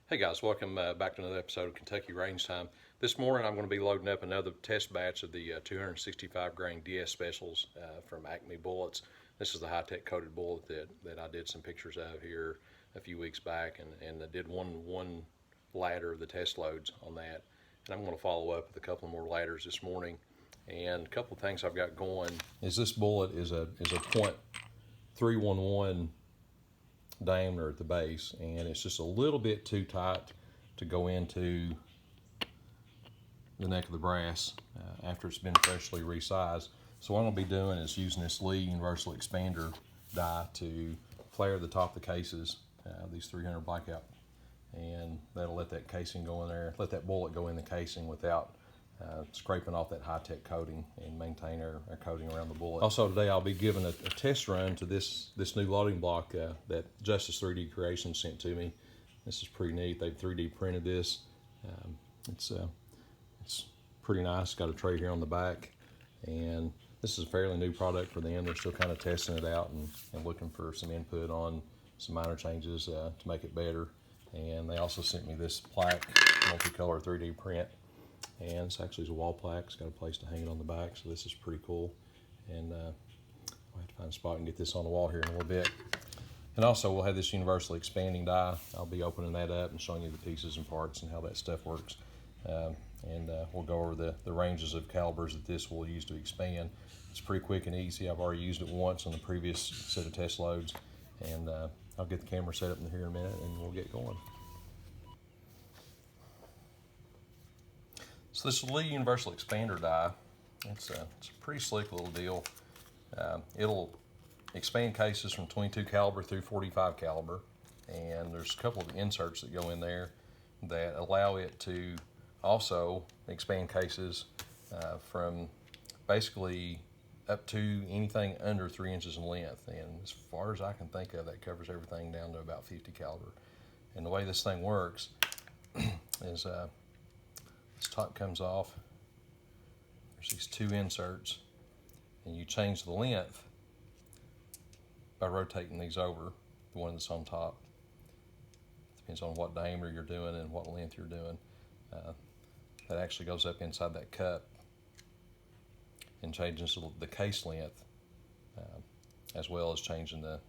Hey guys, welcome back to another episode of Kentucky Range Time. This morning I'm going to be loading up another test batch of the 265 grain DS specials from ACME bullets. This is the high-tech coated bullet that I did some pictures of here a few weeks back, and I did one ladder of the test loads on that. And I'm going to follow up with a couple more ladders this morning. And a couple of things I've got going is this bullet is a .311 diameter at the base, and it's just a little bit too tight to go into the neck of the brass after it's been freshly resized. So what I'm going to be doing is using this Lee Universal Expander die to flare the top of the cases, these 300 blackout, and that'll let that casing go in there, let that bullet go in the casing without scraping off that high-tech coating, and maintain our coating around the bullet. Also today I'll be giving a test run to this new loading block that Justice 3D Creations sent to me. This is pretty neat. They've 3D printed this. It's pretty nice. Got a tray here on the back, and this is a fairly new product for them. They're still kind of testing it out and looking for some input on some minor changes to make it better. And they also sent me this plaque, multicolor 3D print. And this actually is a wall plaque. It's got a place to hang it on the back, so this is pretty cool. And I'll have to find a spot and get this on the wall here in a little bit. And also we'll have this universal expanding die. I'll be opening that up and showing you the pieces and parts and how that stuff works. We'll go over the ranges of calibers that this will use to expand. It's pretty quick and easy. I've already used it once on the previous set of test loads. And I'll get the camera set up in here in a minute and we'll get going. So this Lee Universal Expander die, it's a pretty slick little deal. It'll expand cases from 22 caliber through 45 caliber, and there's a couple of inserts that go in there that allow it to also expand cases from basically up to anything under 3 inches in length. And as far as I can think of, that covers everything down to about 50 caliber. And the way this thing works is this top comes off, there's these two inserts, and you change the length by rotating these over, the one that's on top. Depends on what diameter you're doing and what length you're doing. That actually goes up inside that cup and changes the case length, as well as changing the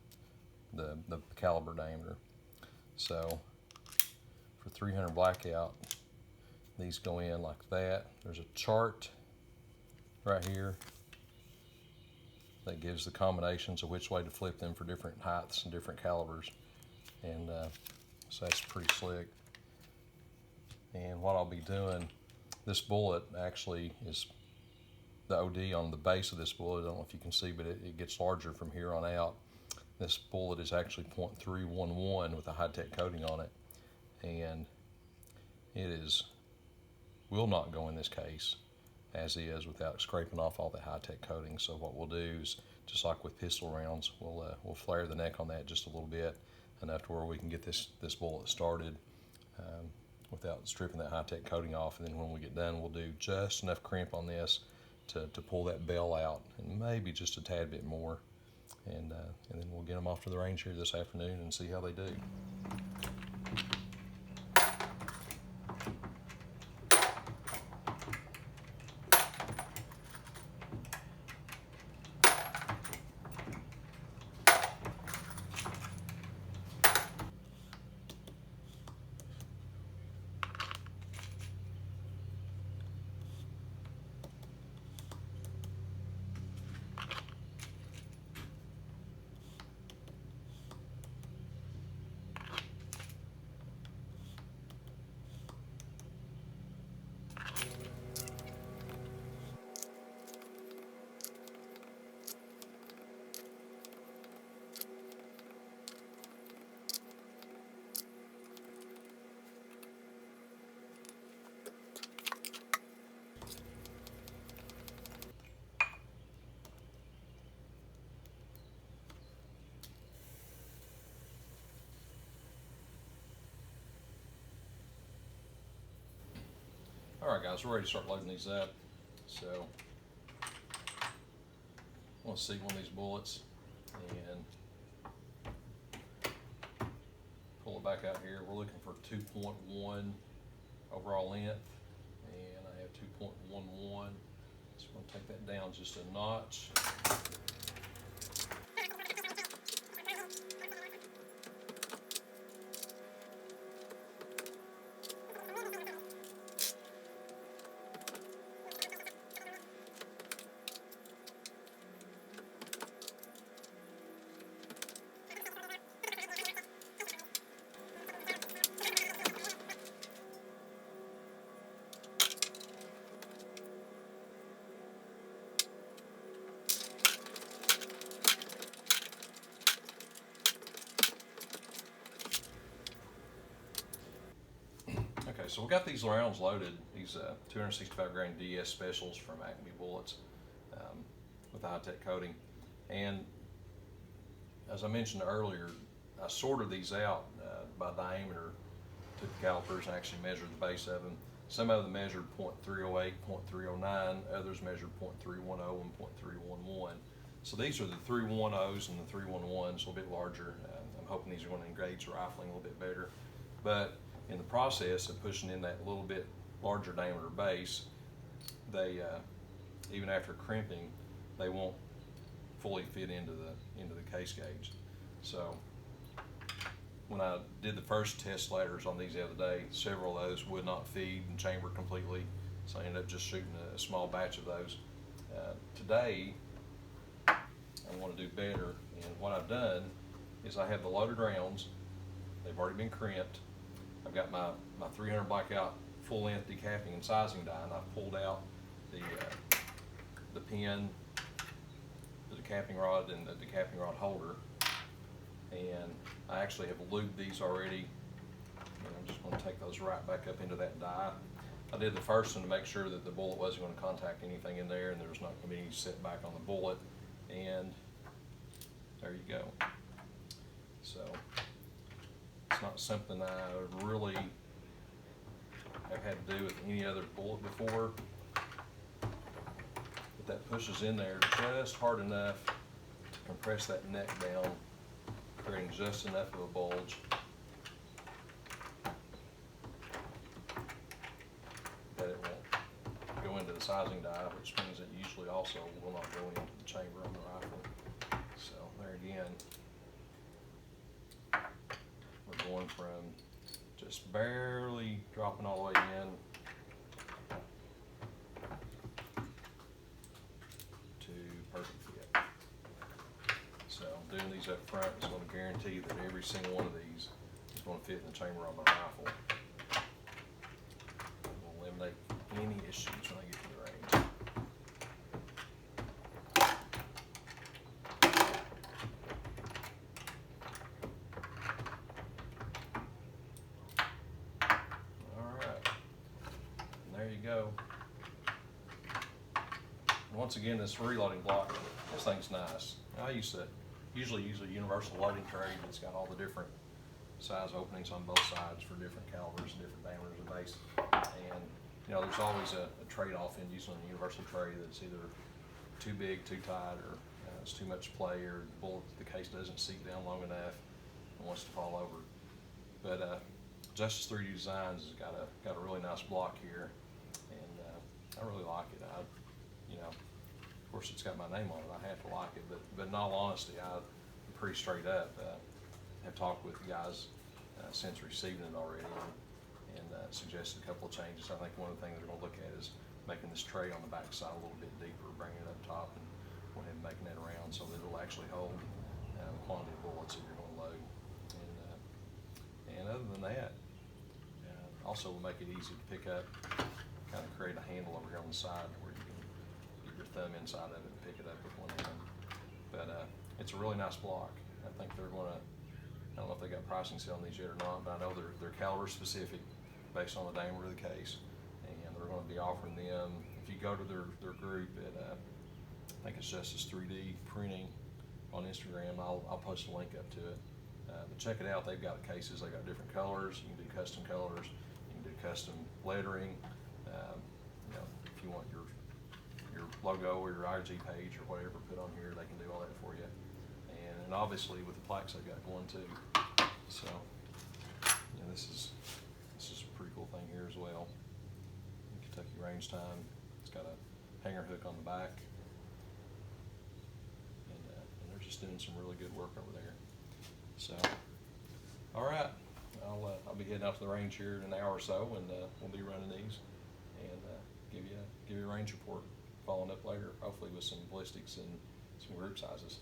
caliber diameter. So for 300 blackout, these go in like that. There's a chart right here that gives the combinations of which way to flip them for different heights and different calibers. And so that's pretty slick. And what I'll be doing, this bullet actually is the OD on the base of this bullet. I don't know if you can see, but it gets larger from here on out. This bullet is actually .311 with a high-tech coating on it. And it will not go in this case as is without scraping off all the high-tech coating. So what we'll do is, just like with pistol rounds, we'll flare the neck on that just a little bit, enough to where we can get this bullet started without stripping that high-tech coating off. And then when we get done, we'll do just enough crimp on this to pull that bell out, and maybe just a tad bit more. And then we'll get them off to the range here this afternoon and see how they do. Alright guys, we're ready to start loading these up. So I'll see one of these bullets and pull it back out here. We're looking for 2.1 overall length, and I have 2.11. So I'm gonna take that down just a notch. Okay, so we got these rounds loaded, these 265 grain DS specials from ACME bullets with the high-tech coating. And as I mentioned earlier, I sorted these out by diameter, took the calipers and actually measured the base of them. Some of them measured 0.308, 0.309, others measured 0.310 and 0.311. So these are the 310s and the 311s, a little bit larger. I'm hoping these are going to engage the rifling a little bit better. But in the process of pushing in that little bit larger diameter base, they even after crimping, they won't fully fit into the case gauge. So when I did the first test ladders on these the other day, several of those would not feed and chamber completely, so I ended up just shooting a small batch of those. Today I want to do better, and what I've done is I have the loaded rounds. They've already been crimped. I've got my 300 blackout full length decapping and sizing die, and I've pulled out the pin, the decapping rod, and the decapping rod holder. And I actually have lubed these already, and I'm just going to take those right back up into that die. I did the first one to make sure that the bullet wasn't going to contact anything in there, and there was not going to be any setback on the bullet. And there you go. So it's not something I really have had to do with any other bullet before, but that pushes in there just hard enough to compress that neck down, creating just enough of a bulge that it won't go into the sizing die, which means it usually also will not go into the chamber on the rifle. So there again, we're going from just barely dropping all the way in to perfect fit. So doing these up front is going to guarantee that every single one of these is going to fit in the chamber on the rifle. It will eliminate any issues when I get to the range. There you go. And once again, this reloading block, this thing's nice. I usually use a universal loading tray that's got all the different size openings on both sides for different calibers and different diameters of base. And you know, there's always a trade-off in using a universal tray that's either too big, too tight, or it's too much play, or the case doesn't seat down long enough and wants to fall over. But Justice 3D Designs has got a really nice block here, and I really like it. Of course, it's got my name on it. I have to like it, but in all honesty, I'm pretty straight up. Have talked with the guys since receiving it already, and suggested a couple of changes. I think one of the things they're going to look at is making this tray on the back side a little bit deeper, bringing it up top, and going ahead and making that around so that it'll actually hold the quantity of bullets that you're going to load. And other than that, also will make it easy to pick up, kind of create a handle over here on the side where you can get your thumb inside of it and pick it up with one hand. But it's a really nice block. I think they're going to, I don't know if they got pricing set on these yet or not, but I know they're caliber specific based on the diameter of the case. And they're going to be offering them, if you go to their group at, I think it's Justice 3D Printing on Instagram, I'll post a link up to it. But check it out. They've got cases, they've got different colors. You can do custom colors. Custom lettering, if you want your logo or your IG page or whatever put on here, they can do all that for you. And obviously with the plaques they've got going too. So this time. It's got a hanger hook on the back, and they're just doing some really good work over there. So, all right, I'll be heading out to the range here in an hour or so, and we'll be running these and give you a range report. Following up later, hopefully with some ballistics and some group sizes.